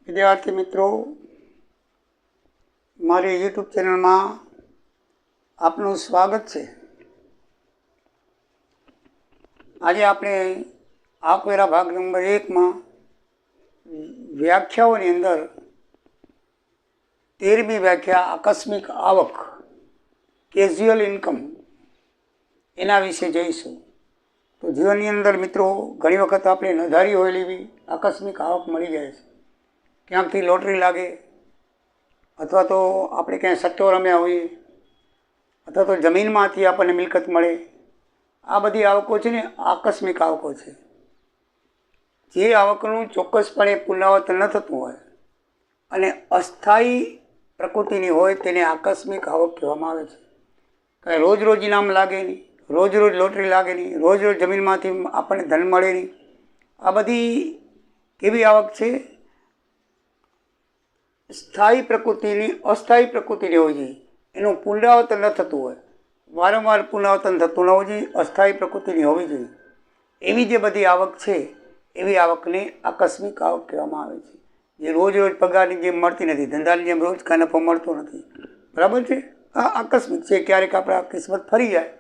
વિદ્યાર્થી મિત્રો, મારી યુટ્યુબ ચેનલમાં આપનું સ્વાગત છે। આજે આપણે આવકવેરા ભાગ નંબર 1માં વ્યાખ્યાઓની અંદર 13મી વ્યાખ્યા આકસ્મિક આવક કેઝ્યુઅલ ઇન્કમ એના વિશે જોઈશું। તો જીવનની અંદર મિત્રો ઘણી વખત આપણે ન ધારી હોય એવી આકસ્મિક આવક મળી જાય છે। ક્યાંકથી લોટરી લાગે, અથવા તો આપણે ક્યાંય સટ્ટો રમ્યા હોઈએ, અથવા તો જમીનમાંથી આપણને મિલકત મળે। આ બધી આવકો છે ને આકસ્મિક આવકો છે। જે આવકનું ચોક્કસપણે પુનરાવર્તન ન થતું હોય અને અસ્થાયી પ્રકૃતિની હોય તેને આકસ્મિક આવક કહેવામાં આવે છે। કાંઈ રોજ રોજ ઇનામ લાગે નહીં, રોજ રોજ લોટરી લાગે નહીં, રોજ રોજ જમીનમાંથી આપણને ધન મળે નહીં। આ બધી કેવી આવક છે? સ્થાયી પ્રકૃતિની અસ્થાયી પ્રકૃતિની હોવી જોઈએ, એનું પુનરાવર્તન ન થતું હોય, વારંવાર પુનરાવર્તન થતું ન હોવું જોઈએ, અસ્થાયી પ્રકૃતિની હોવી જોઈએ। એવી જે બધી આવક છે એવી આવકને આકસ્મિક આવક કહેવામાં આવે છે, જે રોજ રોજ પગારની જેમ મળતી નથી, ધંધાની જેમ રોજ કાંઈ નફો મળતો નથી, બરાબર છે। આ આકસ્મિક છે, ક્યારેક આપણા કિસ્મત ફરી જાય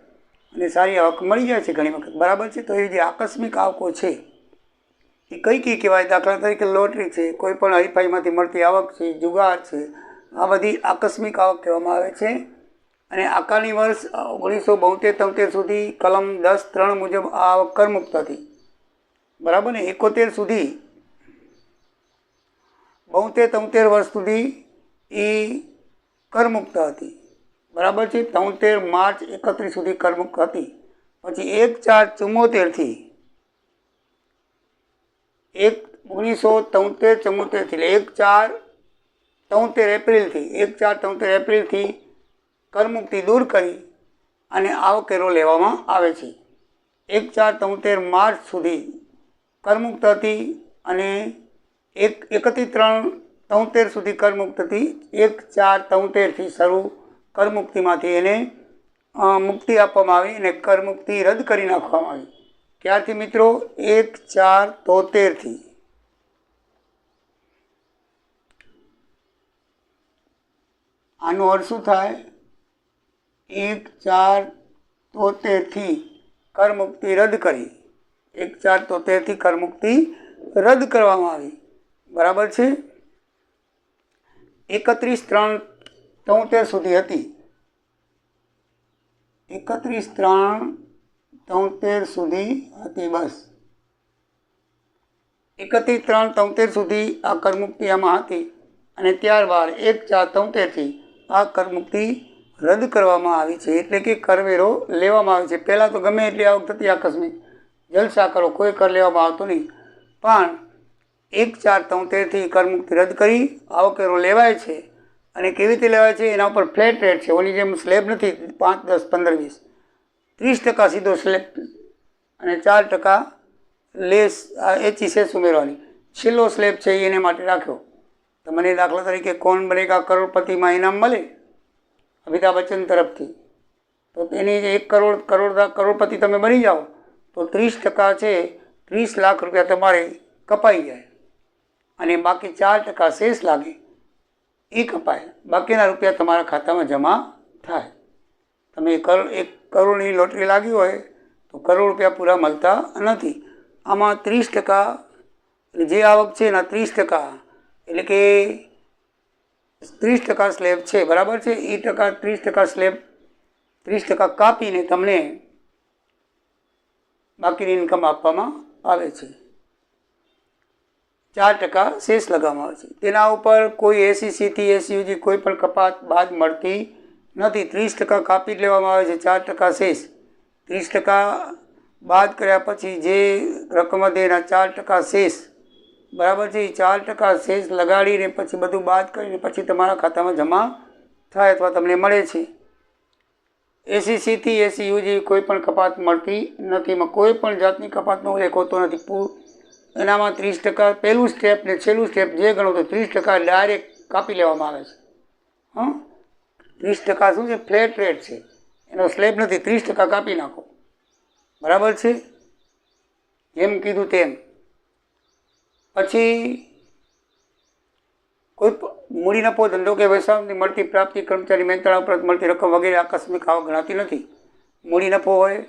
અને સારી આવક મળી જાય છે ઘણી વખત, બરાબર છે। તો એ જે આકસ્મિક આવકો છે એ કઈ કઈ કહેવાય? દાખલા તરીકે લોટરી છે, કોઈ પણ હરીફાઈમાંથી મળતી આવક છે, જુગાર છે, આ બધી આકસ્મિક આવક કહેવામાં આવે છે। અને આકારણી વર્ષ 1972-73 સુધી કલમ 10(3) મુજબ આ આવક કરમુક્ત હતી, બરાબર ને। 71 સુધી 72-73 વર્ષ સુધી એ કરમુક્ત હતી, બરાબર છે। 73 માર્ચ 31 સુધી કરમુક્ત હતી। પછી 1/4/74 1973 1/4/73 એપ્રિલથી કરમુક્તિ દૂર કરી અને આવકવેરો લેવામાં આવે છે। 1/4/73 માર્ચ સુધી કરમુક્ત હતી અને 31/3/73 સુધી કરમુક્ત હતી। 1/4/73થી શરૂ કરમુક્તિમાંથી એને મુક્તિ આપવામાં આવી અને કરમુક્તિ રદ કરી નાખવામાં આવી। ક્યારથી મિત્રો? 1/4/73થી। આનો અર્થ શું થાય? 1/4/73થી કરમુક્તિ રદ કરી, 1/4/73થી કરમુક્તિ રદ કરવામાં આવી, બરાબર છે। 31/3/73 સુધી હતી, 31/3/73 સુધી હતી, બસ 31/3/73 સુધી આ કરમુક્તિ આમાં હતી અને ત્યારબાદ 1/4/73થી આ કરમુક્તિ રદ કરવામાં આવી છે, એટલે કે કરવેરો લેવામાં આવે છે। પહેલાં તો ગમે એટલી આવક થતી આકસ્મિક, જલસા કરો, કોઈ કર લેવામાં આવતો નહીં, પણ 1/4/73થી કરમુક્તિ રદ કરી આવકવેરો લેવાય છે। અને કેવી રીતે લેવાય છે? એના ઉપર ફ્લેટ રેટ છે, ઓની જેમ સ્લેબ નથી 5, 10, 15, 20, 30% સીધો સ્લેબ અને 4% લેસ એચી સેસ ઉમેરવાની, છેલ્લો સ્લેબ છે એને માટે રાખ્યો। તો મને દાખલા તરીકે કૌન બનેગા કરોડપતિમાં ઇનામ મળે અમિતાભ બચ્ચન તરફથી, તો એની 1 કરોડપતિ તમે બની જાઓ તો 30% છે, 30 લાખ રૂપિયા તમારે કપાઈ જાય અને બાકી 4% શેષ લાગે એ કપાય, બાકીના રૂપિયા તમારા ખાતામાં જમા થાય। તમે 1 કરોડની લોટરી લાગી હોય તો કરોડ રૂપિયા પૂરા મળતા નથી। આમાં 30% જે આવક છે એના 30%, એટલે કે 30% સ્લેબ છે, બરાબર છે। એ 30% સ્લેબ 30% કાપીને તમને બાકીની ઇન્કમ આપવામાં આવે છે, 4% શેષ લગાવવામાં આવે છે। તેના ઉપર કોઈ એસસીથી એસયુજી કોઈ પણ કપાત બાદ મળતી નથી, 30% કાપી લેવામાં આવે છે, 4% શેષ, 30% બાદ કર્યા પછી જે રકમ વધે એના 4% શેષ, બરાબર છે। 4% શેષ લગાડીને પછી બધું બાદ કરીને પછી તમારા ખાતામાં જમા થાય અથવા તમને મળે છે। એસસીથી એસયુજી કોઈ પણ કપાત મળતી નથી, એમાં કોઈ પણ જાતની કપાતનો ઉલ્લેખ હોતો નથી। એનામાં 30% પહેલું સ્ટેપ ને છેલ્લું સ્ટેપ જે ગણો તો 30% ડાયરેક્ટ કાપી લેવામાં આવે છે। 30% શું છે? ફ્લેટ રેટ છે, એનો સ્લેબ નથી, 30% કાપી નાખો, બરાબર છે, જેમ કીધું તેમ। પછી મૂડી નફો ધંધો કે વ્યવસાયથી મળતી પ્રાપ્તિ કર્મચારી મહેનતાણા ઉપરાંત મળતી રકમ વગેરે આકસ્મિક આવક ગણાતી નથી. મૂડી નફો હોય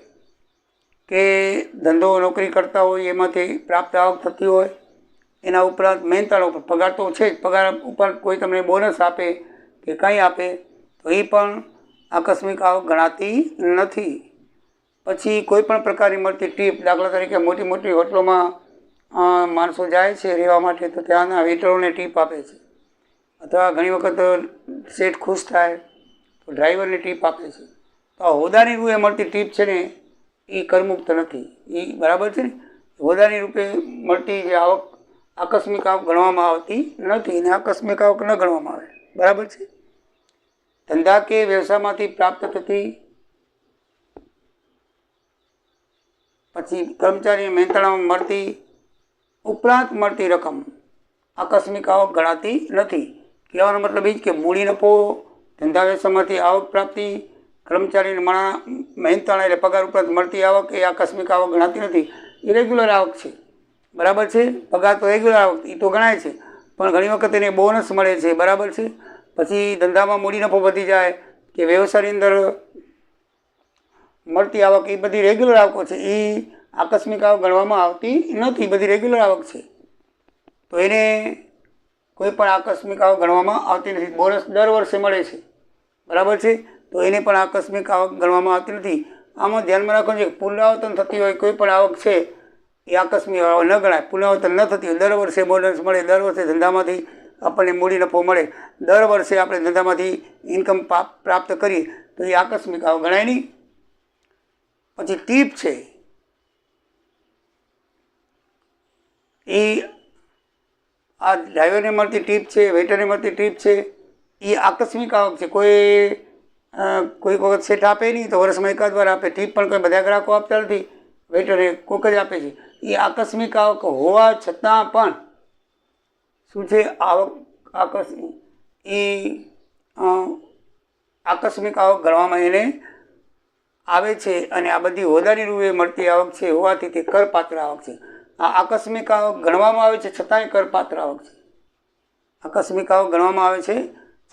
કે ધંધો નોકરી કરતા હોય એમાંથી પ્રાપ્ત આવક થતી હોય, એના ઉપરાંત મહેનતાણા ઉપર પગાર તો છે જ, પગાર ઉપરાંત કોઈ તમને બોનસ આપે કે કંઈ આપે તો એ પણ આકસ્મિક આવક ગણાતી નથી. પછી કોઈ પણ પ્રકારની મળતી ટીપ, દાખલા તરીકે મોટી મોટી હોટલોમાં માણસો જાય છે રહેવા માટે તો ત્યાંના વેટરોને ટીપ આપે છે, અથવા ઘણી વખત શેઠ ખુશ થાય તો ડ્રાઈવરને ટીપ આપે છે. તો આ હોદ્દાની રૂપે મળતી ટીપ છે ને એ કરમુક્ત નથી. એ બરાબર છે ને, હોદ્દાની રૂપે મળતી જે આવક આકસ્મિક આવક ગણવામાં આવતી નથી અને આકસ્મિક આવક ન ગણવામાં આવે. બરાબર છે. ધંધા કે વ્યવસાયમાંથી પ્રાપ્ત થતી પછી કર્મચારી મહેનતાણામાં મળતી ઉપરાંત મળતી રકમ આકસ્મિક આવક ગણાતી નથી. કહેવાનો મતલબ એ જ કે મૂડી નફો, ધંધા વ્યવસાયમાંથી આવક પ્રાપ્તિ, કર્મચારીને મહેનતાણા એટલે પગાર ઉપરાંત મળતી આવક એ આકસ્મિક આવક ગણાતી નથી. એ રેગ્યુલર આવક છે. બરાબર છે. પગાર તો રેગ્યુલર આવક એ તો ગણાય છે, પણ ઘણી વખત એને બોનસ મળે છે. બરાબર છે. પછી ધંધામાં મૂડી નફો વધી જાય કે વ્યવસાયની અંદર મળતી આવક એ બધી રેગ્યુલર આવકો છે. એ આકસ્મિક આવક ગણવામાં આવતી નથી. બધી રેગ્યુલર આવક છે તો એને કોઈ પણ આકસ્મિક આવક ગણવામાં આવતી નથી. બોનસ દર વર્ષે મળે છે. બરાબર છે. તો એને પણ આકસ્મિક આવક ગણવામાં આવતી નથી. આમાં ધ્યાનમાં રાખવાનું છે કે પુનરાવર્તન થતી હોય કોઈ પણ આવક છે એ આકસ્મિક આવક ન ગણાય. પુનરાવર્તન ન થતી હોય, દર વર્ષે બોનસ મળે, દર વર્ષે ધંધામાંથી આપણને મૂડી નફો મળે, દર વર્ષે આપણે ધંધામાંથી ઇન્કમ પ્રાપ્ત કરીએ તો એ આકસ્મિક આવક ગણાય નહીં. પછી ટીપ છે એ આ ડ્રાઈવરને મળતી ટીપ છે, વેટરને મળતી ટીપ છે એ આકસ્મિક આવક છે. કોઈ વખત સેટ આપે નહીં તો વર્ષમાં એકાદ વાર આપે. ટીપ પણ કોઈ બધા ગ્રાહકો આપતા નથી, વેટરે કોઈક જ આપે છે. એ આકસ્મિક આવક હોવા છતાં પણ શું છે, આવક આકસ્મિક આવક ગણવામાં એને આવે છે. અને આ બધી હોદ્દાની રૂપે મળતી આવક છે હોવાથી તે કરપાત્ર આવક છે. આ આકસ્મિક આવક ગણવામાં આવે છે છતાંય કરપાત્ર આવક છે. આકસ્મિક આવક ગણવામાં આવે છે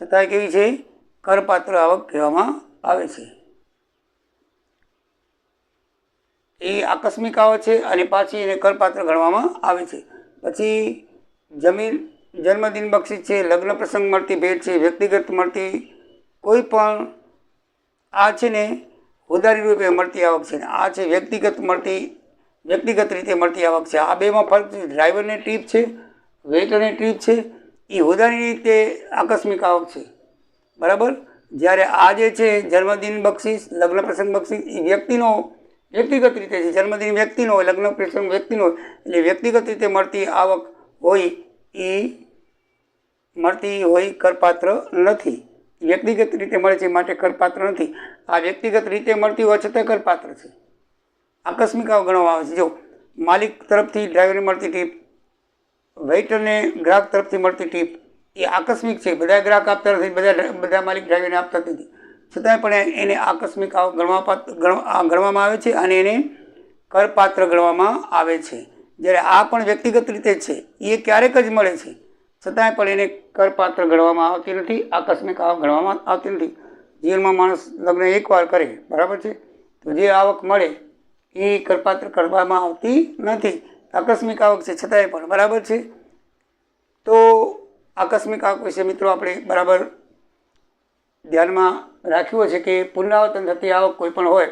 છતાંય કેવી છે, કરપાત્ર આવક કહેવામાં આવે છે. એ આકસ્મિક આવક છે અને પાછી એને કરપાત્ર ગણવામાં આવે છે. પછી જમીન, જન્મદિન બક્ષિસ છે, લગ્ન પ્રસંગ મળતી ભેટ છે, વ્યક્તિગત મળતી કોઈ પણ આ છે ને હોદ્દાની રૂપે મળતી આવક છે. આ છે વ્યક્તિગત રીતે મળતી આવક છે. આ બેમાં ફરક છે. ડ્રાઈવરને ટીપ છે, વેટરને ટીપ છે, એ હોદ્દાની રીતે આકસ્મિક આવક છે. બરાબર. જ્યારે આ જે છે જન્મદિન બક્ષિસ, લગ્ન પ્રસંગ બક્ષિસ એ વ્યક્તિગત રીતે છે. જન્મદિન વ્યક્તિનો હોય, લગ્ન પ્રસંગ વ્યક્તિનો હોય, એટલે વ્યક્તિગત રીતે મળતી આવક હોય એ કરપાત્ર નથી. વ્યક્તિગત રીતે મળે છે માટે કરપાત્ર નથી. આ વ્યક્તિગત રીતે મળતી હોવા છતાં કરપાત્ર છે. આકસ્મિક આવક ગણવામાં આવે છે. જો માલિક તરફથી ડ્રાઈવરને મળતી ટીપ, વેઇટરને ગ્રાહક તરફથી મળતી ટીપ એ આકસ્મિક છે. બધા ગ્રાહક આપતા નથી, બધા માલિક ડ્રાઈવરને આપતા નથી, છતાંય પણ એને આકસ્મિક આવક ગણવામાં આવે છે અને એને કરપાત્ર ગણવામાં આવે છે. જ્યારે આ પણ વ્યક્તિગત રીતે છે, એ ક્યારેક જ મળે છે, છતાંય પણ એને કરપાત્ર ગણવામાં આવતી નથી, આકસ્મિક આવક ગણવામાં આવતી નથી. જીવનમાં માણસ લગ્ન એકવાર કરે, બરાબર છે, તો જે આવક મળે એ કરપાત્ર કરવામાં આવતી નથી. આકસ્મિક આવક છે છતાંય પણ. બરાબર છે. તો આકસ્મિક આવક વિશે મિત્રો આપણે બરાબર ધ્યાનમાં રાખ્યું છે કે પુનરાવર્તન થતી આવક કોઈ પણ હોય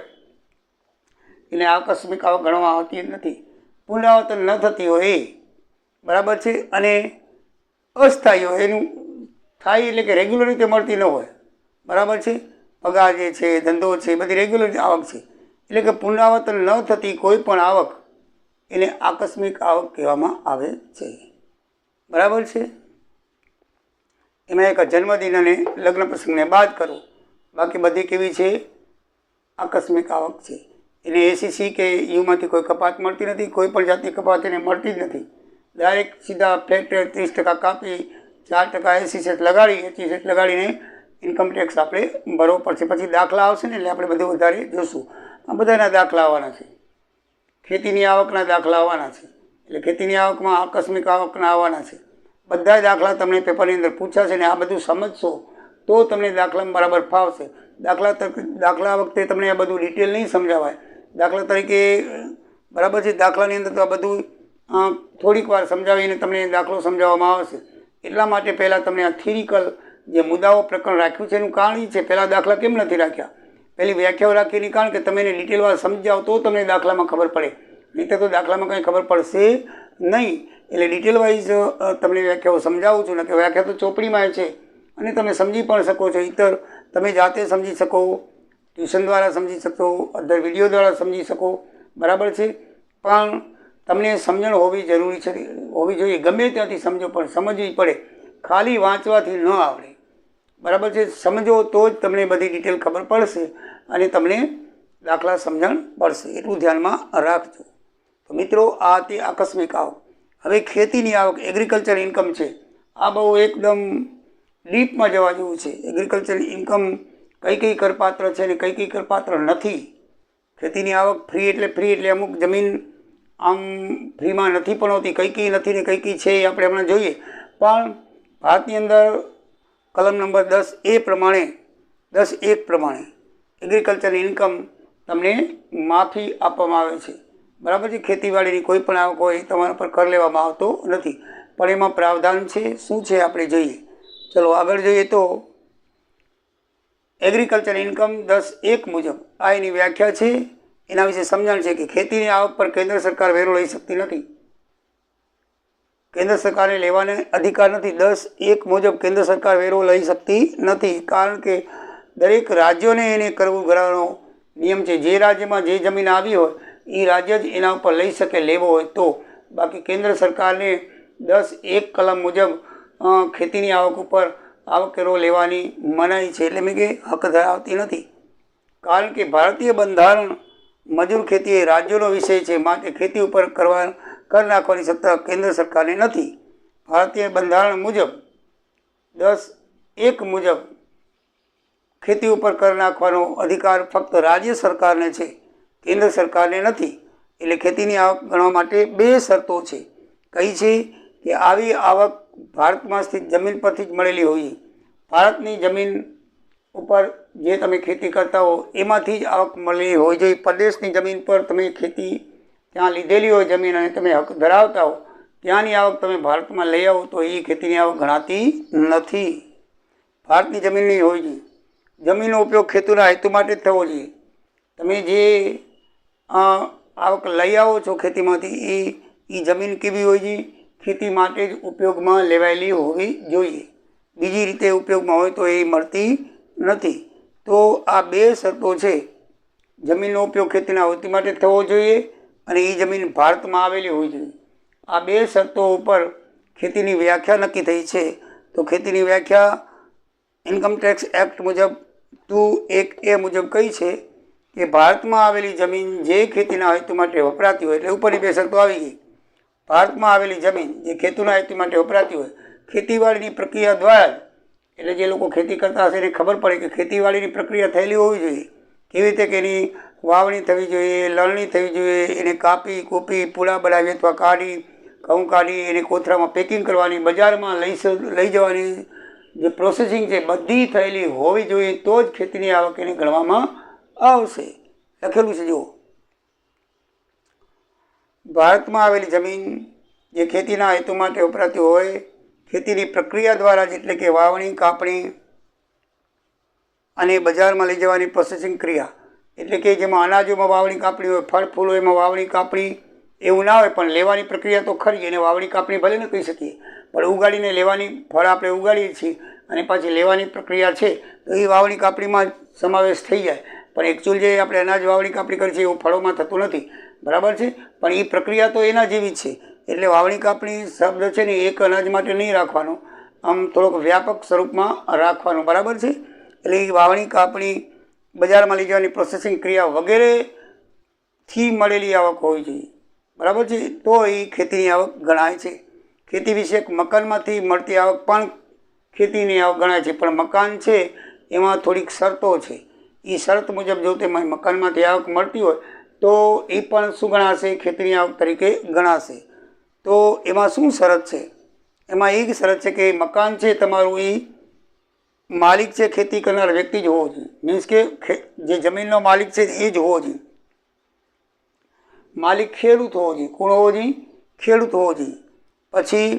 એને આકસ્મિક આવક ગણવામાં આવતી નથી. પુનરાવર્તન ન થતી હોય એ, બરાબર છે, અને અસ્થાયી હોય, એનું થાય એટલે કે રેગ્યુલર રીતે મળતી ન હોય. બરાબર છે. પગાર જે છે, ધંધો છે, બધી રેગ્યુલર આવક છે. એટલે કે પુનરાવર્તન ન થતી કોઈ પણ આવક એને આકસ્મિક આવક કહેવામાં આવે છે. બરાબર છે. એમાં એક જન્મદિન અને લગ્ન પ્રસંગને બાદ કરો, બાકી બધી કેવી છે, આકસ્મિક આવક છે. એને એસીસી કે યુમાંથી કોઈ કપાત મળતી નથી, કોઈ પણ જાતની કપાત એને મળતી જ નથી. ડાયરેક્ટ સીધા ફ્લેટ રેટ 30% કાપી 4% એસી સેટ લગાડીને ઇન્કમટેક્સ આપણે ભરવો પડશે. પછી દાખલા આવશે ને એટલે આપણે બધું વધારે જોશું. આ બધાના દાખલા આવવાના છે. ખેતીની આવકના દાખલા આવવાના છે, એટલે ખેતીની આવકમાં આકસ્મિક આવકના આવવાના છે. બધા દાખલા તમને પેપરની અંદર પૂછાશે ને આ બધું સમજશો તો તમને દાખલામાં બરાબર ફાવશે. દાખલા વખતે તમને આ બધું ડિટેલ નહીં સમજાવાય. દાખલા તરીકે બરાબર છે, દાખલાની અંદર તો આ બધું થોડીક વાર સમજાવીને તમને દાખલો સમજાવવામાં આવશે. એટલા માટે પહેલાં તમને આ થિયરિકલ જે મુદ્દાઓ પ્રકરણ રાખ્યું છે એનું કારણ એ છે, પહેલાં દાખલા કેમ નથી રાખ્યા, પહેલી વ્યાખ્યાઓ રાખીની કારણ કે તમે એને ડિટેલવાર સમજાવો તો તમને દાખલામાં ખબર પડે, નહીં તો દાખલામાં કંઈ ખબર પડશે નહીં. એટલે ડિટેલ વાઇઝ તમને વ્યાખ્યાઓ સમજાવું છું ને કે વ્યાખ્યા તો ચોપડીમાં છે અને તમે સમજી પણ શકો છો. ઇતર તમે જાતે સમજી શકો, ટ્યુશન દ્વારા સમજી શકો, અધર વિડીયો દ્વારા સમજી શકો, બરાબર છે. પણ તમને સમજણ હોવી જોઈએ. ગમે ત્યાંથી સમજો પણ સમજવી પડે, ખાલી વાંચવાથી ન આવડે, બરાબર છે. સમજો તો જ તમને બધી ડિટેલ ખબર પડશે અને તમને દાખલા સમજણ પડશે, એટલું ધ્યાનમાં રાખજો. તો મિત્રો, આ હતી આકસ્મિક આવક. હવે ખેતીની આવક, એગ્રીકલ્ચર ઇન્કમ છે. આ બહુ એકદમ ડીપમાં જવા જેવું છે. એગ્રીકલ્ચર ઇન્કમ કઈ કઈ કરપાત્ર છે અને કઈ કઈ કરપાત્ર નથી. ખેતીની આવક ફ્રી એટલે અમુક જમીન આમ ફ્રીમાં નથી પણ હોતી, કઈ કઈ નથી ને કઈ કઈ છે એ આપણે હમણાં જોઈએ. પણ ભારતની અંદર કલમ નંબર 10A પ્રમાણે 10(1) પ્રમાણે એગ્રીકલ્ચર ઇન્કમ તમને માફી આપવામાં આવે છે, બરાબર છે. ખેતીવાડીની કોઈ પણ આવક હોય તમારા પર કર લેવામાં આવતો નથી, પણ એમાં પ્રાવધાન છે. શું છે આપણે જોઈએ. ચલો આગળ જોઈએ. તો એગ્રીકલ્ચર ઇન્કમ 10(1) મુજબ આ એની વ્યાખ્યા છે, એના વિશે સમજણ છે કે ખેતીની આવક પર કેન્દ્ર સરકાર વેરો લઈ શકતી નથી. કેન્દ્ર સરકારને લેવાનો અધિકાર નથી. 10(1) મુજબ કેન્દ્ર સરકાર વેરો લઈ શકતી નથી, કારણ કે દરેક રાજ્યોને એને કરવું ગણવાનો નિયમ છે. જે રાજ્યમાં જે જમીન આવી હોય એ રાજ્ય જ એના ઉપર લઈ શકે લેવો હોય તો. બાકી કેન્દ્ર સરકારને 10(1) કલમ મુજબ ખેતીની આવક ઉપર આવકવેરો લેવાની મનાઈ છે, એટલે મેં કે હક ધરાવતી નથી. કારણ કે ભારતીય બંધારણ મજૂર ખેતી એ રાજ્યોનો વિષય છે, માટે ખેતી ઉપર કર નાખવાની સત્તા કેન્દ્ર સરકારને નથી. ભારતીય બંધારણ મુજબ 10(1) મુજબ ખેતી ઉપર કર નાખવાનો અધિકાર ફક્ત રાજ્ય સરકારને છે, કેન્દ્ર સરકારને નથી. એટલે ખેતીની આવક ગણવા માટે 2 શરતો છે. કઈ છે કે આવી આવક ભારતમાં સ્થિત જમીન પરથી જ મળેલી હોવી. ભારતની જમીન ઉપર જે તમે ખેતી કરતા હો એમાંથી જ આવક મળેલી હોવી જોઈએ. પરદેશની જમીન પર તમે ખેતી ત્યાં લીધેલી હોય જમીન અને તમે હક ધરાવતા હો, ત્યાંની આવક તમે ભારતમાં લઈ આવો તો એ ખેતીની આવક ગણાતી નથી. ભારતની જમીનની હોવી જોઈએ. જમીનનો ઉપયોગ ખેતીના હેતુ માટે જ થવો જોઈએ. તમે જે આવક લઈ આવો છો ખેતીમાંથી એ જમીન કેવી હોવી જોઈએ? ખેતી માટે જ ઉપયોગમાં લેવાયેલી હોવી જોઈએ. બીજી રીતે ઉપયોગમાં હોય તો એ મળતી નથી. તો આ 2 શરતો છે. જમીનનો ઉપયોગ ખેતીના હેતુ માટે થવો જોઈએ અને એ જમીન ભારતમાં આવેલી હોવી જોઈએ. આ 2 શરતો ઉપર ખેતીની વ્યાખ્યા નક્કી થઈ છે. તો ખેતીની વ્યાખ્યા ઇન્કમટેક્સ એક્ટ મુજબ 2(1)A મુજબ કઈ છે કે ભારતમાં આવેલી જમીન જે ખેતીના હેતુ માટે વપરાતી હોય, એટલે ઉપરની 2 શરતો આવી ગઈ. ભારતમાં આવેલી જમીન જે ખેતીના હેતુ માટે વપરાતી હોય, ખેતીવાડીની પ્રક્રિયા દ્વારા, એટલે જે લોકો ખેતી કરતા હશે એને ખબર પડે કે ખેતીવાડીની પ્રક્રિયા થયેલી હોવી જોઈએ. કેવી રીતે કે એની વાવણી થવી જોઈએ, લણણી થવી જોઈએ, એને કાપી કૂપી પૂળા બનાવી અથવા કાઢી ઘઉં કાઢી એને કોથળામાં પેકિંગ કરવાની, બજારમાં લઈ જવાની જે પ્રોસેસિંગ છે બધી થયેલી હોવી જોઈએ, તો જ ખેતીની આવક એને ગણવામાં આવશે. લખેલું છે જુઓ. ભારતમાં આવેલી જમીન જે ખેતીના હેતુ માટે વપરાતી હોય, ખેતીની પ્રક્રિયા દ્વારા જ, એટલે કે વાવણી, કાપણી અને બજારમાં લઈ જવાની પ્રોસેસિંગ ક્રિયા, એટલે કે જેમાં અનાજોમાં વાવણી કાપણી હોય, ફળ ફૂલ હોય એમાં વાવણી કાપણી એવું ના હોય, પણ લેવાની પ્રક્રિયા તો ખરી. એને વાવણી કાપણી ભલે ન કહી શકીએ, પણ ઉગાડીને લેવાની, ફળ આપણે ઉગાડીએ છીએ અને પાછી લેવાની પ્રક્રિયા છે તો એ વાવણી કાપણીમાં સમાવેશ થઈ જાય. પણ એકચ્યુઅલ જે આપણે અનાજ વાવણી કાપણી કરીએ છીએ એવું ફળોમાં થતું નથી, બરાબર છે. પણ એ પ્રક્રિયા તો એના જેવી જ છે. એટલે વાવણી કાપણી શબ્દ છે ને એક અનાજ માટે નહીં રાખવાનો, આમ થોડોક વ્યાપક સ્વરૂપમાં રાખવાનો, બરાબર છે. એટલે એ વાવણી કાપણી, બજારમાં લઈ જવાની પ્રોસેસિંગ ક્રિયા વગેરેથી મળેલી આવક હોવી જોઈએ, બરાબર છે. તો એ ખેતીની આવક ગણાય છે. ખેતી વિષયક મકાનમાંથી મળતી આવક પણ ખેતીની આવક ગણાય છે. પણ મકાન છે એમાં થોડીક શરતો છે. એ શરત મુજબ જો તેમાં મકાનમાંથી આવક મળતી હોય તો એ પણ શું ગણાશે? ખેતીની આવક તરીકે ગણાશે. તો એમાં શું શરત છે એમાં એ શરત છે કે મકાન છે તમારું એ માલિક છે ખેતી કરનાર વ્યક્તિ જ હોવો જોઈએ, મીન્સ કે જે જમીનનો માલિક છે એ જ હોવો જોઈએ. માલિક ખેડૂત હોવો જોઈએ. કોણ હોવો જોઈએ? ખેડૂત હોવો જોઈએ. પછી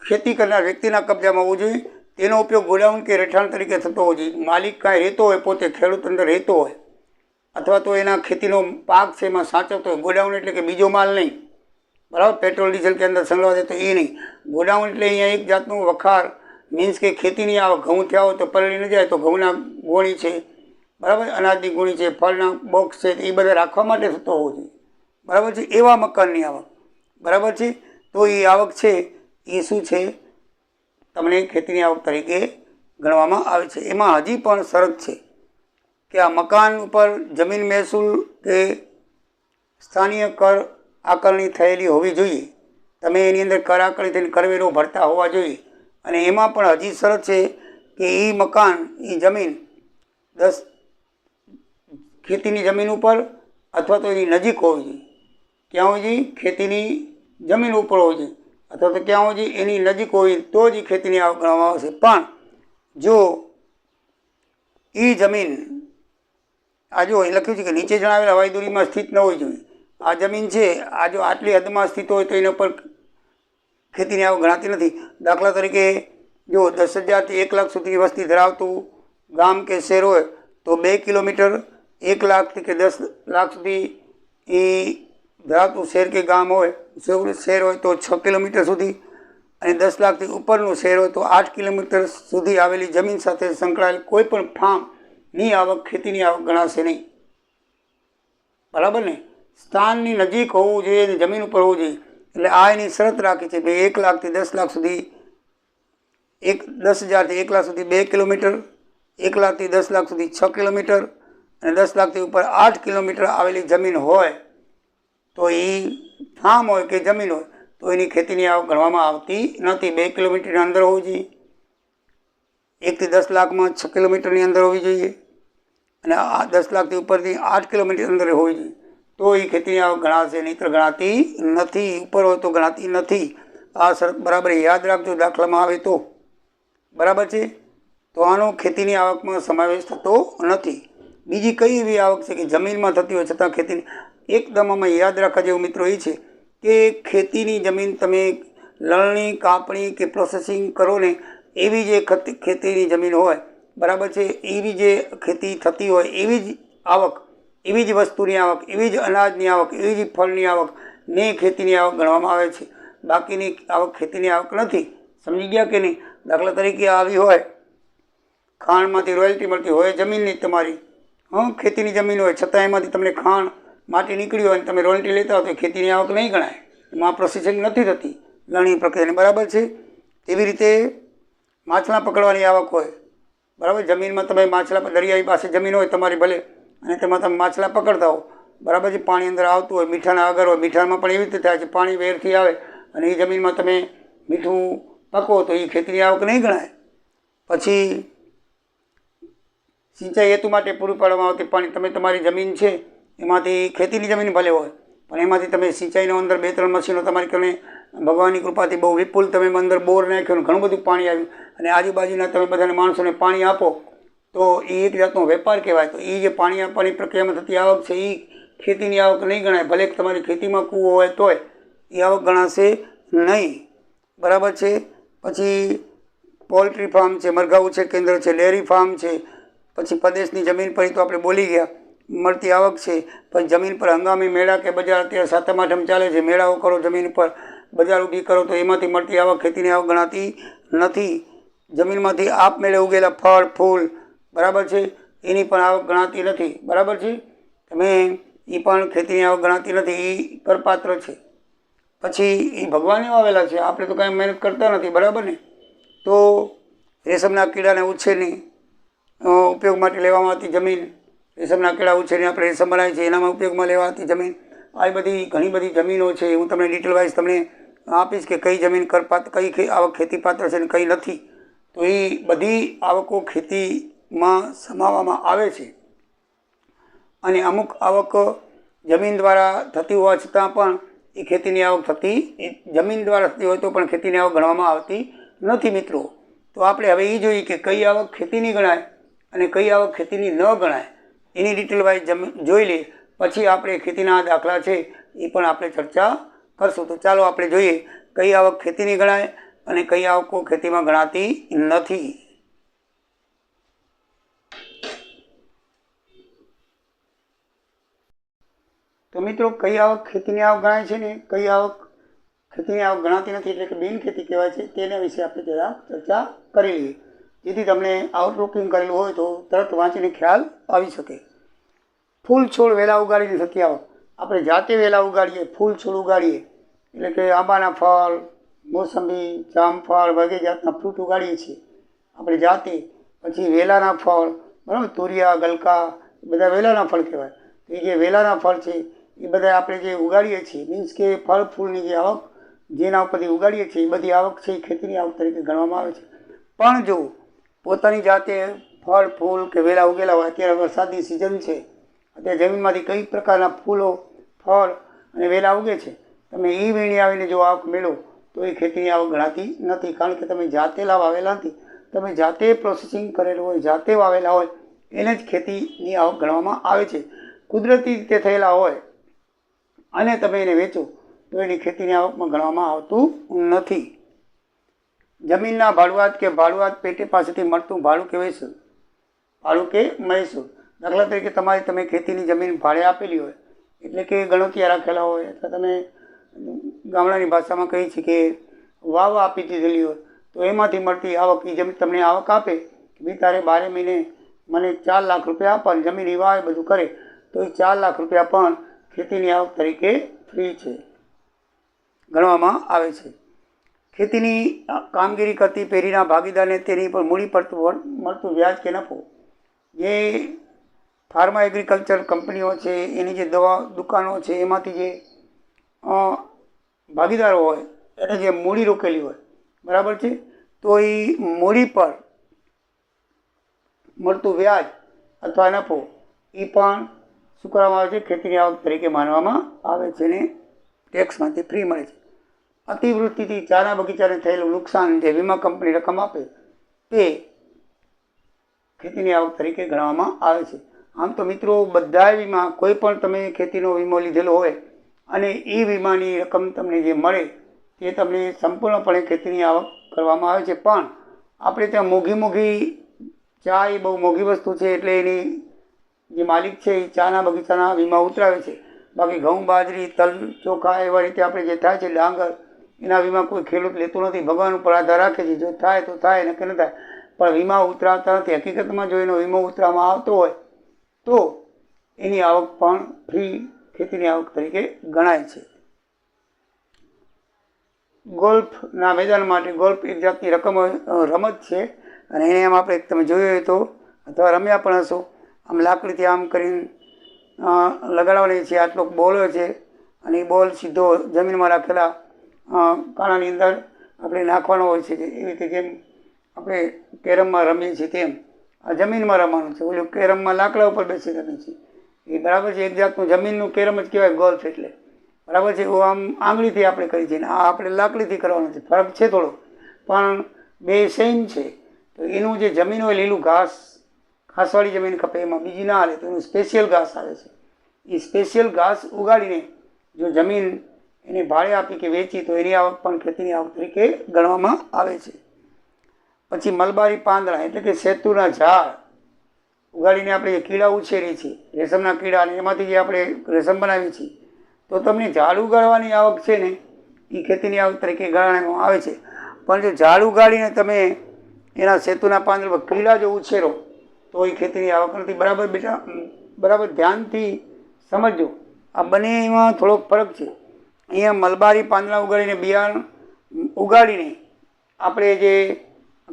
ખેતી કરનાર વ્યક્તિના કબજામાં હોવું જોઈએ. તેનો ઉપયોગ ગોડાઉન કે રહેઠાણ તરીકે થતો હોવો જોઈએ. માલિક કાંઈ રહેતો હોય, પોતે ખેડૂત અંદર રહેતો હોય, અથવા તો એના ખેતીનો પાક છે એમાં સાચવતો હોય. ગોડાઉન એટલે કે બીજો માલ નહીં, બરાબર, પેટ્રોલ ડીઝલ કે અંદર સંગ્રહવા દે તો એ નહીં. ગોડાઉન એટલે અહીંયા એક જાતનું વખાર, મીન્સ કે ખેતીની આવક. ઘઉં થયા હોય તો પલળી ન જાય તો ઘઉંના ગોણી છે, બરાબર, અનાજની ગોણી છે, ફળના બોક્સ છે, એ બધા રાખવા માટે થતો હોવો જોઈએ, બરાબર છે. એવા મકાનની આવક, બરાબર છે. તો એ આવક છે એ શું છે? તમને ખેતીની આવક તરીકે ગણવામાં આવે છે. એમાં હજી પણ શરત છે કે આ મકાન ઉપર જમીન મહેસૂલ કે સ્થાનિય કર આકારણી થયેલી હોવી જોઈએ. તમે એની અંદર કર આકારણી થઈને કરવેરો ભરતા હોવા જોઈએ. અને એમાં પણ હજી શરત છે કે એ મકાન, એ જમીન 10 ખેતીની જમીન ઉપર અથવા તો એની નજીક હોવી જોઈએ. ક્યાં હોવી જોઈએ? ખેતીની જમીન ઉપર હોવી જોઈએ અથવા તો ક્યાં હોવી જોઈએ? એની નજીક હોય તો જ ખેતીની આવક ગણવામાં આવશે. પણ જો એ જમીન, આ જો એ લખ્યું છે કે નીચે જણાવેલા વાયદોરીમાં સ્થિત ન હોવી જોઈએ. આ જમીન છે, આ જો આટલી હદમાં સ્થિત હોય તો એના પર ખેતીની આવક ગણાતી નથી. દાખલા તરીકે જો 10,000 થી 1 લાખ સુધી વસ્તી ધરાવતું ગામ કે શહેર હોય તો 2 કિલોમીટર, 1 લાખથી કે 10 લાખ સુધી એ ધરાવતું શહેર કે ગામ હોય, શહેર હોય તો 6 કિલોમીટર સુધી, અને 10 લાખથી ઉપરનું શહેર હોય તો 8 કિલોમીટર સુધી આવેલી જમીન સાથે સંકળાયેલ કોઈ પણ ફાર્મની આવક ખેતીની આવક ગણાશે નહીં, બરાબર ને. સ્થાનની નજીક હોવું જોઈએ અને જમીન ઉપર હોવું જોઈએ. એટલે આ એની શરત રાખી છે ભાઈ 1 લાખથી 10 લાખ સુધી 10,000 થી 1 લાખ સુધી 2 કિલોમીટર, 1 લાખથી 10 લાખ સુધી 6 કિલોમીટર, અને 10 લાખથી ઉપર 8 કિલોમીટર આવેલી જમીન હોય તો એ ફાર્મ હોય કે જમીન હોય તો એની ખેતીની આવક ગણવામાં આવતી નથી. 2 કિલોમીટરની અંદર હોવી જોઈએ, 1 થી 10 લાખમાં 6 કિલોમીટરની અંદર હોવી જોઈએ, અને 10 લાખથી ઉપરથી 8 કિલોમીટર અંદર હોવી જોઈએ તો એ ખેતીની આવક ગણાશે, નહીંતર ગણાતી નથી. ઉપર હોય તો ગણાતી નથી. આ શરત બરાબર યાદ રાખજો દાખલામાં આવે તો, બરાબર છે. તો આનો ખેતીની આવકમાં સમાવેશ થતો નથી. બીજી કઈ એવી આવક છે કે જમીનમાં થતી હોય છતાં ખેતીની? એકદમ આમાં યાદ રાખવા જેવું મિત્રો એ છે કે ખેતીની જમીન તમે લણણી, કાપણી કે પ્રોસેસિંગ કરો ને એવી જે ખેતીની જમીન હોય, બરાબર છે, એવી જે ખેતી થતી હોય એવી જ આવક, એવી જ વસ્તુની આવક, એવી જ અનાજની આવક, એવી જ ફળની આવક ને ખેતીની આવક ગણવામાં આવે છે. બાકીની આવક ખેતીની આવક નથી. સમજી ગયા કે નહીં? દાખલા તરીકે આવી હોય, ખાંડમાંથી રોયલ્ટી મળતી હોય જમીનની તમારી, ખેતીની જમીન હોય છતાં એમાંથી તમને ખાંડ માટી નીકળી હોય અને તમે રોયલ્ટી લેતા હો તો ખેતીની આવક નહીં ગણાય. એમાં પ્રોસેસિંગ નથી થતી લણણી પ્રક્રિયાની, બરાબર છે. તેવી રીતે માછલા પકડવાની આવક હોય, બરાબર, જમીનમાં તમે માછલા, દરિયાઈ પાસે જમીન હોય તમારી ભલે, અને તેમાં તમે માછલા પકડતા હો, બરાબર છે, પાણી અંદર આવતું હોય, મીઠાના અગર હોય, મીઠામાં પણ એવી રીતે થાય છે, પાણી વેરથી આવે અને એ જમીનમાં તમે મીઠું પકવો તો એ ખેતીની આવક નહીં ગણાય. પછી સિંચાઈ હેતુ માટે પૂરું પાડવામાં આવતી પાણી, તમે તમારી જમીન છે એમાંથી, ખેતીની જમીન ભલે હોય પણ એમાંથી તમે સિંચાઈનો અંદર 2-3 મશીનો તમારી કરીને ભગવાનની કૃપાથી બહુ વિપુલ તમે અંદર બોર નાખ્યો અને ઘણું બધું પાણી આવ્યું અને આજુબાજુના તમે બધાને માણસોને પાણી આપો તો એ એક જાતનો વેપાર કહેવાય. તો એ જે પાણી આપવાની પ્રક્રિયામાં થતી આવક છે એ ખેતીની આવક નહીં ગણાય. ભલે તમારી ખેતીમાં કૂવો હોય તોય એ આવક ગણાશે નહીં, બરાબર છે. પછી પોલ્ટ્રી ફાર્મ છે, મરઘા ઉછેર કેન્દ્ર છે, ડેરી ફાર્મ છે, પછી પ્રદેશની જમીન પર તો આપણે બોલી ગયા મળતી આવક છે. પછી જમીન પર હંગામી મેળા કે બજાર, અત્યારે 7મ 8મ ચાલે છે, મેળાઓ કરો જમીન પર, બજાર ઊભી કરો તો એમાંથી મળતી આવક ખેતીની આવક ગણાતી નથી. જમીનમાંથી આપમેળે ઉગેલા ફળ ફૂલ, બરાબર છે, એની પણ આવક ગણાતી નથી, બરાબર છે. તમે એ પણ ખેતીની આવક ગણાતી નથી, એ કરપાત્ર છે. પછી એ ભગવાને આવેલા છે, આપણે તો કાંઈ મહેનત કરતા નથી, બરાબર ને. તો રેશમના કીડાને ઉછેરની ઉપયોગ માટે લેવામાં આવતી જમીન, રેશમના કીડા ઉછેરીને આપણે રેશમ બનાવીએ છીએ એનામાં ઉપયોગમાં લેવાતી જમીન, આ બધી ઘણી બધી જમીનો છે. હું તમને ડિટેલ વાઇઝ તમને આપીશ કે કઈ જમીન કરપાત્ર, કઈ આવક ખેતીપાત્ર છે ને કઈ નથી. તો એ બધી આવકો ખેતીમાં સમાવવામાં આવે છે. અને અમુક આવક જમીન દ્વારા થતી હોવા છતાં પણ એ ખેતીની આવક થતી જમીન દ્વારા થતી હોય તો પણ ખેતીની આવક ગણવામાં આવતી નથી મિત્રો. તો આપણે હવે એ જોઈએ કે કઈ આવક ખેતીની ગણાય અને કઈ આવક ખેતીની ન ગણાય એની ડિટેલ વાઇઝ જોઈ લઈએ. પછી આપણે ખેતીના દાખલા છે એ પણ આપણે ચર્ચા કરશું. તો ચાલો આપણે જોઈએ કઈ આવક ખેતીની ગણાય અને કઈ આવકો ખેતીમાં ગણાતી નથી. તો મિત્રો કઈ આવક ખેતીની આવક ગણાય છે ને કઈ આવક ખેતીની આવક ગણાતી નથી એટલે કે બિનખેતી કહેવાય છે તેના વિશે આપણે જરા ચર્ચા કરી લઈએ, જેથી તમને આઉટલુકિંગ કરેલું હોય તો તરત વાંચીને ખ્યાલ આવી શકે. ફૂલ છોડ વેલા ઉગાડીને થતી આવક. આપણે જાતે વેલા ઉગાડીએ, ફૂલ છોડ ઉગાડીએ એટલે કે આંબાના ફળ, મોસંબી, જામફળ વગેરે જાતના ફ્રૂટ ઉગાડીએ છીએ આપણે જાતે. પછી વેલાના ફળ, બરાબર, તુરિયા, ગલકા બધા વેલાના ફળ કહેવાય. તો એ જે વેલાના ફળ છે એ બધા આપણે જે ઉગાડીએ છીએ, મીન્સ કે ફળ ફૂલની જે આવક જેના ઉપરથી ઉગાડીએ છીએ એ બધી આવક છે એ ખેતીની આવક તરીકે ગણવામાં આવે છે. પણ જો પોતાની જાતે ફળ ફૂલ કે વેલા ઉગેલા હોય, અત્યારે વરસાદની સિઝન છે, અત્યારે જમીનમાંથી કઈ પ્રકારના ફૂલો, ફળ અને વેલા ઉગે છે, તમે એ વીણી આવીને જો આવક મેળવો તો એ ખેતીની આવક ગણાતી નથી. કારણ કે તમે જાતે વાવેલા નથી, તમે જાતે પ્રોસેસિંગ કરેલું હોય, જાતે વાવેલા હોય એને જ ખેતીની આવક ગણવામાં આવે છે. કુદરતી રીતે થયેલા હોય અને તમે એને વેચો તો એની ખેતીની આવકમાં ગણવામાં આવતું નથી. જમીનના ભાડુઆત કે ભાડુઆત પેટે પાસેથી મળતું ભાડું કહેવાય છે ભાડું કે મહેસૂલ. દાખલા તરીકે તમે ખેતીની જમીન ભાડે આપેલી હોય એટલે કે ગણોતિયા રાખેલા હોય, અથવા તમે ગામડાની ભાષામાં કહીએ છીએ કે વાવ આપી દીધેલી હોય, તો એમાંથી મળતી આવક, એ જમીન તમને આવક આપે કે ભાઈ તારે 12 મહિને મને 4 લાખ રૂપિયા આપવા, જમીન એ વાવે બધું કરે તો એ 4 લાખ રૂપિયા પણ ખેતીની આવક તરીકે ફ્રી છે, ગણવામાં આવે છે. ખેતીની કામગીરી કરતી પેઢીના ભાગીદારને તેની પર મૂડી પડતું મળતું વ્યાજ કે નફો. જે ફાર્મા એગ્રીકલ્ચર કંપનીઓ છે, એની જે દવા દુકાનો છે, એમાંથી જે ભાગીદારો હોય એને જે મૂડી રોકેલી હોય, બરાબર છે, તો એ મૂડી પર મળતું વ્યાજ અથવા નફો એ પણ શું કરવામાં આવે છે, ખેતીની આવક તરીકે માનવામાં આવે છે ને ટેક્સમાંથી ફ્રી મળે છે. અતિવૃષ્ટિથી ચાના બગીચાને થયેલું નુકસાન જે વીમા કંપની રકમ આપે તે ખેતીની આવક તરીકે ગણવામાં આવે છે. આમ તો મિત્રો બધા વીમા, કોઈ પણ તમે ખેતીનો વીમો લીધેલો હોય અને એ વીમાની રકમ તમને જે મળે તે તમને સંપૂર્ણપણે ખેતીની આવક કરવામાં આવે છે. પણ આપણે ત્યાં મોંઘી ચા એ બહુ મોંઘી વસ્તુ છે એટલે એની જે માલિક છે એ ચાના બગીચાના વીમા ઉતરાવે છે. બાકી ઘઉં, બાજરી, તલ, ચોખા એવા રીતે આપણે જે થાય છે, ડાંગર, એના વીમા કોઈ ખેડૂત લેતું નથી, ભગવાન ઉપર આધાર રાખે છે. જો થાય તો થાય, નક્કી ન થાય, પણ વીમા ઉતરાવતા નથી. હકીકતમાં જો એનો વીમો ઉતરાવવામાં આવતો હોય તો એની આવક પણ ફ્રી ખેતીની આવક તરીકે ગણાય છે. ગોલ્ફના મેદાન માટે, ગોલ્ફ એક જાતની રમત છે અને એને આમ આપણે તમે જોયું હોય તો અથવા રમ્યા પણ હશો, આમ લાકડીથી આમ કરીને લગાડવાની છે. આટલો બોલ હોય છે અને એ બોલ સીધો જમીનમાં રાખેલા કાણાની અંદર આપણે નાખવાનો હોય છે. એવી રીતે જેમ આપણે કેરમમાં રમીએ છીએ તેમ આ જમીનમાં રમવાનું છે. ઓલું કેરમમાં લાકડા ઉપર બેસી રમીએ છીએ એ, બરાબર છે, એક જાતનું જમીનનું કેરમ જ કહેવાય ગોલ્ફ એટલે, બરાબર છે. આમ આંગળીથી આપણે કરીએ છીએ, આ આપણે લાકડીથી કરવાનું છે. ફરક છે થોડો, પણ બે સેમ છે. તો એનું જે જમીન હોય, લીલું ઘાસવાળી જમીન ખપે, એમાં બીજી ના હાલે, તો એનું સ્પેશિયલ ઘાસ આવે છે. એ સ્પેશિયલ ઘાસ ઉગાડીને જો જમીન એને ભાડે આપી કે વેચી તો એની આવક પણ ખેતીની આવક તરીકે ગણવામાં આવે છે. પછી મલબારી પાંદડા એટલે કે શેતુના ઝાડ ઉગાડીને આપણે કીડા ઉછેરીએ છીએ, રેશમના કીડા, અને એમાંથી જે આપણે રેશમ બનાવીએ છીએ, તો તમને ઝાડ ઉગાડવાની આવક છે ને એ ખેતીની આવક તરીકે ગણવામાં આવે છે. પણ જો ઝાડ ઉગાડીને તમે એના શેતુના પાંદડા પર કીડા જો ઉછેરો તો એ ખેતીની આવક નથી. બરાબર બેટા, બરાબર ધ્યાનથી સમજો, આ બંનેમાં થોડોક ફરક છે. અહીંયા મલબારી પાંદડા ઉગાડીને બિયારણ ઉગાડીને આપણે જે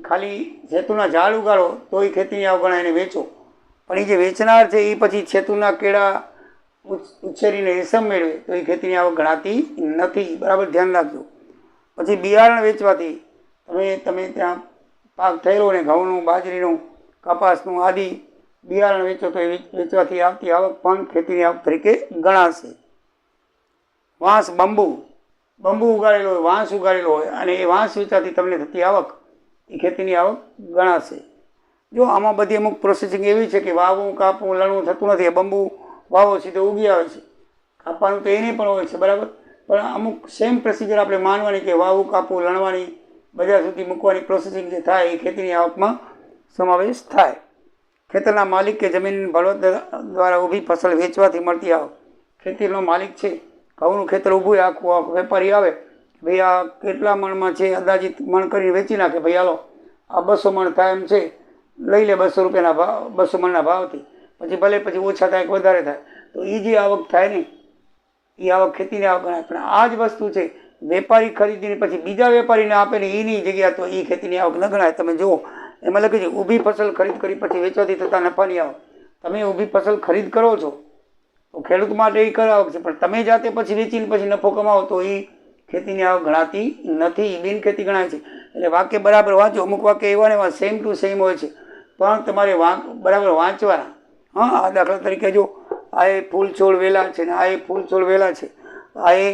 ખાલી શેતુના ઝાડ ઉગાડો તો એ ખેતીની આવક ગણાય, એને વેચો. પણ એ જે વેચનાર છે એ પછી શેતુના કેળા ઉછેરીને રેશમ મેળવે તો એ ખેતીની આવક ગણાતી નથી. બરાબર ધ્યાન રાખજો. પછી બિયારણ વેચવાથી તમે ત્યાં પાક થયેલો ને ઘઉંનું, બાજરીનું, કપાસનું આદિ બિયારણ વેચો તો એ વેચવાથી આવતી આવક પણ ખેતીની આવક તરીકે ગણાશે. વાંસ, બંબુ ઉગાડેલો હોય, વાંસ ઉગાડેલો હોય અને એ વાંસ વેચાતી તમને થતી આવક એ ખેતીની આવક ગણાશે. જો આમાં બધી અમુક પ્રોસેસિંગ એવી છે કે વાવવું, કાપવું, લણવું થતું નથી. બંબુ વાવો સીધો ઉગી આવે છે, કાપવાનું તો એને પણ હોય છે, બરાબર. પણ અમુક સેમ પ્રોસિજર આપણે માનવાની કે વાવવું, કાપવું, લણવાની, બજાર સુધી મૂકવાની પ્રોસેસિંગ જે થાય એ ખેતીની આવકમાં સમાવેશ થાય. ખેતરના માલિક કે જમીન બળદ દ્વારા ઊભી ફસલ વેચવાથી મળતી આવક. ખેતીનો માલિક છે, ઘઉંનું ખેતર ઊભું હોય, આખું વેપારી આવે, ભાઈ આ કેટલા મણમાં છે, અંદાજિત મણ કરીને વેચી નાખે, ભાઈ હાલો આ 200 મણ થાય એમ છે, લઈ લે 200 રૂપિયાના ભાવ, 200 મણના ભાવથી. પછી ભલે પછી ઓછા થાય કે વધારે થાય, તો એ જે આવક થાય ને એ આવક ખેતીની આવક ગણાય. પણ આ જ વસ્તુ છે, વેપારી ખરીદીને પછી બીજા વેપારીને આપે ને એની જગ્યા, તો એ ખેતીની આવક ન ગણાય. તમે જુઓ એમાં લખે છે ઊભી ફસલ ખરીદ કરી પછી વેચવાથી થતા નફાની આવક. તમે ઊભી ફસલ ખરીદ કરો છો તો ખેડૂત માટે એ કર આવક છે, પણ તમે જાતે પછી વેચીને પછી નફો કમાવો તો એ ખેતીની આવક ગણાતી નથી, બિનખેતી ગણાય છે. એટલે વાક્ય બરાબર વાંચો. અમુક વાક્ય એવા ને એવા સેમ ટુ સેમ હોય છે, પણ તમારે બરાબર વાંચવાના. હા, આ દાખલા તરીકે જો આ એ ફૂલ છોડ વેલા છે ને આ એ ફૂલ છોડ વેલા છે, આ એ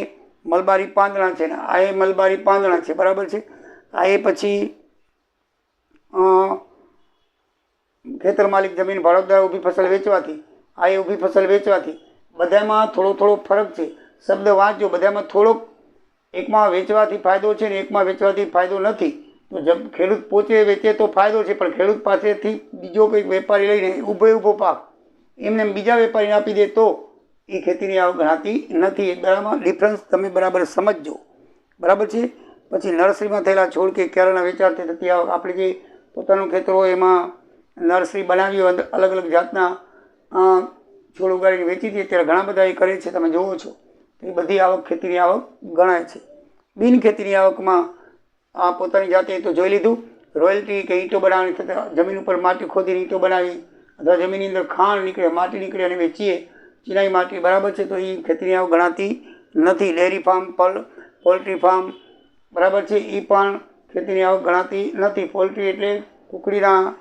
મલબારી પાંદડા છે ને આ એ મલબારી પાંદડા છે, બરાબર છે. આ એ પછી ખેતર માલિક જમીન ભાડોતદાર ઊભી ફસલ વેચવાથી, આ એ ઊભી ફસલ વેચવાથી, બધામાં થોડો ફરક છે. શબ્દ વાંચજો, બધામાં થોડોક, એકમાં વેચવાથી ફાયદો છે ને એકમાં વેચવાથી ફાયદો નથી. તો જબ ખેડૂત પોતે વેચે તો ફાયદો છે, પણ ખેડૂત પાસેથી બીજો કંઈક વેપારી લઈને ઊભો પાક એમને બીજા વેપારીને આપી દે તો એ ખેતીની આવક ગણાતી નથી. એ બરાબર ડિફરન્સ તમે બરાબર સમજજો, બરાબર છે. પછી નર્સરીમાં થયેલા છોડ કે ક્યારાના વેચાણથી થતી આવક. આપણે જે પોતાનું ખેતર હોય એમાં નર્સરી બનાવી હોય, અલગ અલગ જાતના છોડ ઉગાડીને વેચી દઈએ, ત્યારે ઘણા બધા એ કરે છે, તમે જુઓ છો. એ બધી આવક ખેતીની આવક ગણાય છે. બિનખેતીની આવકમાં આ પોતાની જાતે તો જોઈ લીધું, રોયલ્ટી કે ઈંટો બનાવવાની થતા, જમીન ઉપર માટી ખોદીને ઈંટો બનાવી, અથવા જમીનની અંદર ખાણ નીકળે, માટી નીકળે અને વેચીએ, ચિનાઈ માટી, બરાબર છે, તો એ ખેતીની આવક ગણાતી નથી. ડેરી ફાર્મ, પોલ્ટ્રી ફાર્મ, બરાબર છે, એ પણ ખેતીની આવક ગણાતી નથી. પોલ્ટ્રી એટલે કુકડીના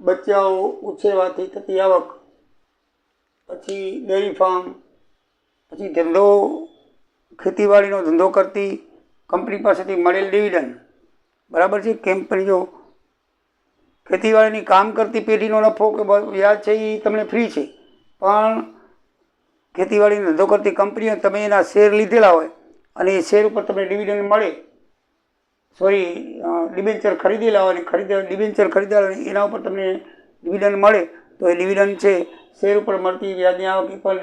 બચ્ચાઓ ઉછેરવાથી થતી આવક. પછી ડેરી ફાર્મ, પછી ધંધો, ખેતીવાડીનો ધંધો કરતી કંપની પાસેથી મળેલ ડિવિડન્ડ, બરાબર છે. કંપની જો ખેતીવાડીની કામ કરતી પેઢીનો નફો કે વ્યાજ છે એ તમને ફ્રી છે, પણ ખેતીવાડીનો ધંધો કરતી કંપનીઓ તમે એના શેર લીધેલા હોય અને એ શેર ઉપર તમને ડિવિડન્ડ મળે, ડિબેન્ચર ખરીદેલા હોય અને ડિબેન્ચર ખરીદેલા હોય એના ઉપર તમને ડિવિડન્ડ મળે, તો એ ડિવિડન્ડ છે, શેર ઉપર મળતી વ્યાજની આવક એ પણ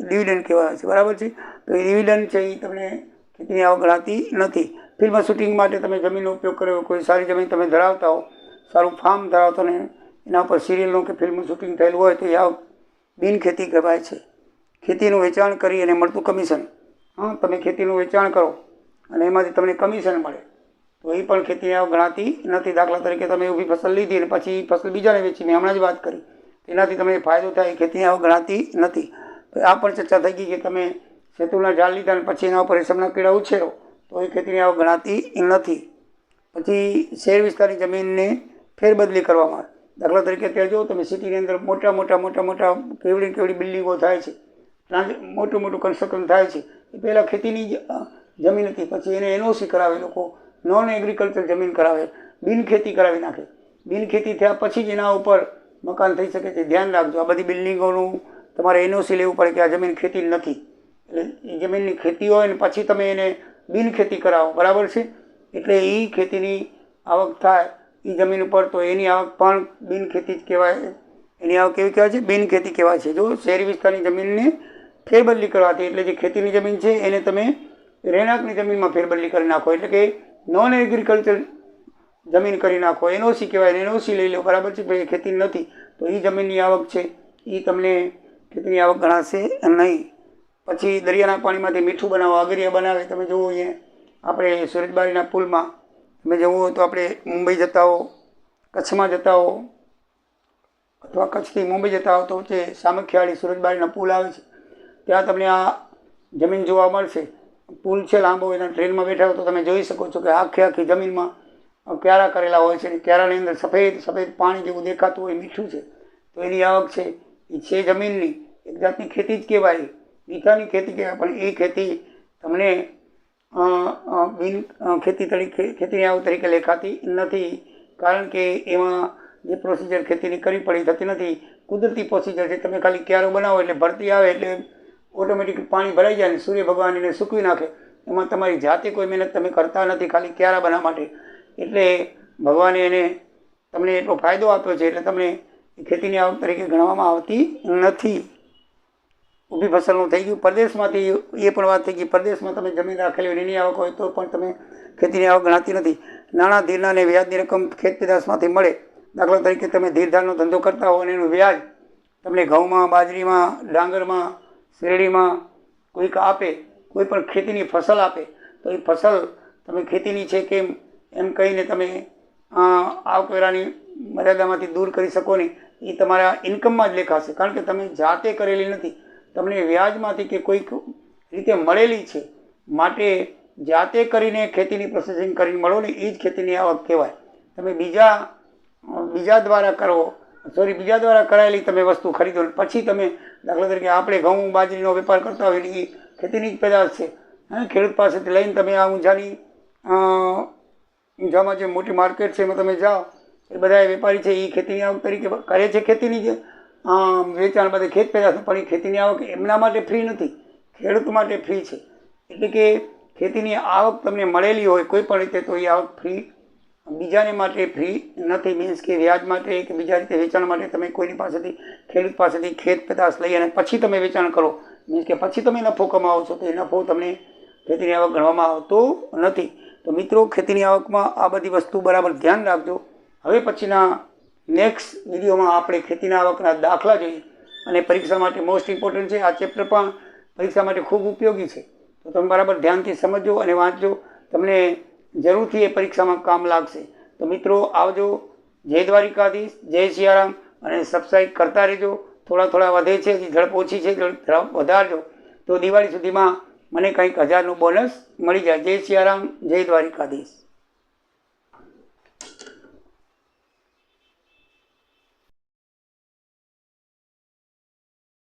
ડિવિડન્ડ કહેવાય છે, બરાબર છે. તો એ ડિવિડન્ડ છે એ તમને ખેતીની આવક ગણાતી નથી. ફિલ્મ શૂટિંગ માટે તમે જમીનનો ઉપયોગ કર્યો, કોઈ સારી જમીન તમે ધરાવતા હો, સારું ફાર્મ ધરાવતા ને એના ઉપર સિરિયલનું કે ફિલ્મનું શૂટિંગ થયેલું હોય તો એ આવક બિનખેતી કહેવાય છે. ખેતીનું વેચાણ કરી અને મળતું કમિશન, હા, તમે ખેતીનું વેચાણ કરો અને એમાંથી તમને કમિશન મળે તો એ પણ ખેતીની આવક ગણાતી નથી. દાખલા તરીકે તમે ઊભી ફસલ લીધી અને પછી ફસલ બીજાને વેચી, મેં હમણાં જ વાત કરી, એનાથી તમને ફાયદો થાય, ખેતીની આવક ગણાતી નથી. આ પણ ચર્ચા થઈ ગઈ કે તમે શેતુના ઝાડ લીધા અને પછી એના ઉપર રેશમના કીડા ઉછેરો તો એ ખેતીની આવક ગણાતી નથી. પછી શહેર વિસ્તારની જમીનને ફેરબદલી કરવામાં આવે. દાખલા તરીકે અત્યારે જો તમે સિટીની અંદર મોટા કેવડી બિલ્ડિંગો થાય છે, મોટું કન્સ્ટ્રક્શન થાય છે, એ પહેલાં ખેતીની જમીન હતી, પછી એને એનઓસી કરાવે, લોકો નોન એગ્રીકલ્ચર જમીન કરાવે, બિનખેતી કરાવી નાખે. બિનખેતી થયા પછી જ એના ઉપર મકાન થઈ શકે છે. ધ્યાન રાખજો, આ બધી બિલ્ડિંગોનું તમારે એનઓસી લેવું પડે કે આ જમીન ખેતી નથી. એટલે એ જમીનની ખેતી હોય ને પછી તમે એને બિનખેતી કરાવો, બરાબર છે. એટલે એ ખેતીની આવક થાય એ જમીન ઉપર, તો એની આવક પણ બિનખેતી જ કહેવાય. એની આવક કેવી કહેવાય છે? બિનખેતી કહેવાય છે. જો શહેરી વિસ્તારની જમીનને ફેરબદલી કરવાથી, એટલે જે ખેતીની જમીન છે એને તમે રહેણાંકની જમીનમાં ફેરબદલી કરી નાખો, એટલે કે નોન એગ્રીકલ્ચર જમીન કરી નાખો, એનઓસી કહેવાય, એનઓસી લઈ લો, બરાબર છે. ભાઈ ખેતી નથી તો એ જમીનની આવક છે એ તમને ખેતીની આવક ગણાશે નહીં. પછી દરિયાના પાણીમાંથી મીઠું બનાવો, અગરિયા બનાવે. તમે જુઓ અહીંયા આપણે સુરજબારીના પુલમાં તમે જવું હોય તો આપણે મુંબઈ જતા હો, કચ્છમાં જતા હો, અથવા કચ્છથી મુંબઈ જતા હો તો વચ્ચે સામખિયાળી સુરજબારીના પુલ આવે છે, ત્યાં તમને આ જમીન જોવા મળશે. પુલ છે લાંબો, એના ટ્રેનમાં બેઠા હો તો તમે જોઈ શકો છો કે આખી જમીનમાં ક્યારા કરેલા હોય છે. ક્યારાની અંદર સફેદ પાણી જેવું દેખાતું હોય, મીઠું છે, તો એની આવક છે એ છે જમીનની, એક જાતની ખેતી જ કહેવાય. મીઠાની ખેતી કહેવાય, પણ એ ખેતી તમને બિન ખેતી તરીકે ખેતીની આવક તરીકે લેખાતી નથી, કારણ કે એમાં જે પ્રોસિજર ખેતીની કરવી પડી થતી નથી. કુદરતી પ્રોસિજર છે. તમે ખાલી ક્યારો બનાવો એટલે ભરતી આવે એટલે ઓટોમેટિક પાણી ભરાઈ જાય ને સૂર્ય ભગવાન એને સૂકવી નાખે. એમાં તમારી જાતે કોઈ મહેનત તમે કરતા નથી, ખાલી ક્યારા બનાવવા માટે. એટલે ભગવાને એને તમને એટલો ફાયદો આપ્યો છે, એટલે તમને ખેતીની આવક તરીકે ગણવામાં આવતી નથી. ઊભી ફસલનું થઈ ગયું. પરદેશમાંથી એ પણ વાત થઈ ગઈ, પરદેશમાં તમે જમીન રાખેલી હોય એની આવક હોય તો પણ તમે ખેતીની આવક ગણાતી નથી. નાણાં ધીરના અને વ્યાજની રકમ ખેત પેદાશમાંથી મળે. દાખલા તરીકે તમે ધીરધારનો ધંધો કરતા હો અને એનું વ્યાજ તમને ઘઉંમાં, બાજરીમાં, ડાંગરમાં, શેરડીમાં કોઈક આપે, કોઈ પણ ખેતીની ફસલ આપે, તો એ ફસલ તમે ખેતીની છે કેમ એમ કહીને તમે આવકવેરાની મર્યાદામાંથી દૂર કરી શકો નહીં. એ તમારા ઇન્કમમાં જ લેખાશે, કારણ કે તમે જાતે કરેલી નથી, તમને વ્યાજમાંથી કે કોઈક રીતે મળેલી છે. માટે જાતે કરીને ખેતીની પ્રોસેસિંગ કરીને મળો ને એ જ ખેતીની આવક કહેવાય. તમે બીજા દ્વારા કરાયેલી તમે વસ્તુ ખરીદો પછી તમે, દાખલા તરીકે આપણે ઘઉં બાજરીનો વેપાર કરતા હોય એ ખેતીની જ પેદાશ છે. ખેડૂત પાસેથી લઈને તમે આ ઊંઝામાં જે મોટી માર્કેટ છે એમાં તમે જાઓ, એ બધા વેપારી છે એ ખેતીની આવક તરીકે કરે છે. ખેતીની જે વેચાણ બધે ખેત પેદાશ, પણ એ ખેતીની આવક એમના માટે ફ્રી નથી, ખેડૂત માટે ફ્રી છે. એટલે કે ખેતીની આવક તમને મળેલી હોય કોઈ પણ રીતે તો એ આવક ફ્રી બીજાને માટે ફ્રી નથી. મીન્સ કે વ્યાજ માટે કે બીજા રીતે વેચાણ માટે તમે કોઈની પાસેથી, ખેડૂત પાસેથી ખેત પેદાશ લઈ અને પછી તમે વેચાણ કરો, મીન્સ કે પછી તમે નફો કમાવો છો, તો એ નફો તમને ખેતીની આવક ગણવામાં આવતો નથી. તો મિત્રો, ખેતીની આવકમાં આ બધી વસ્તુ બરાબર ધ્યાન રાખજો. હવે પછીના નેક્સ્ટ વિડીયોમાં આપણે ખેતીના આવકના દાખલા જોઈએ, અને પરીક્ષા માટે મોસ્ટ ઇમ્પોર્ટન્ટ છે. આ ચેપ્ટર પણ પરીક્ષા માટે ખૂબ ઉપયોગી છે. તો તમે બરાબર ધ્યાનથી સમજો અને વાંચજો, તમને જરૂરથી એ પરીક્ષામાં કામ લાગશે. તો મિત્રો આવજો. જય દ્વારિકાધીશ, જય સિયારામ, અને સબસ્ક્રાઈબ કરતા રહેજો. થોડા વધે છે, હજી ઝડપ ઓછી છે, ઝડપ વધારજો તો દિવાળી સુધીમાં મને કંઈક 1000નું બોનસ મળી જાય. જય સિયારામ, જય દ્વારિકાધીશ.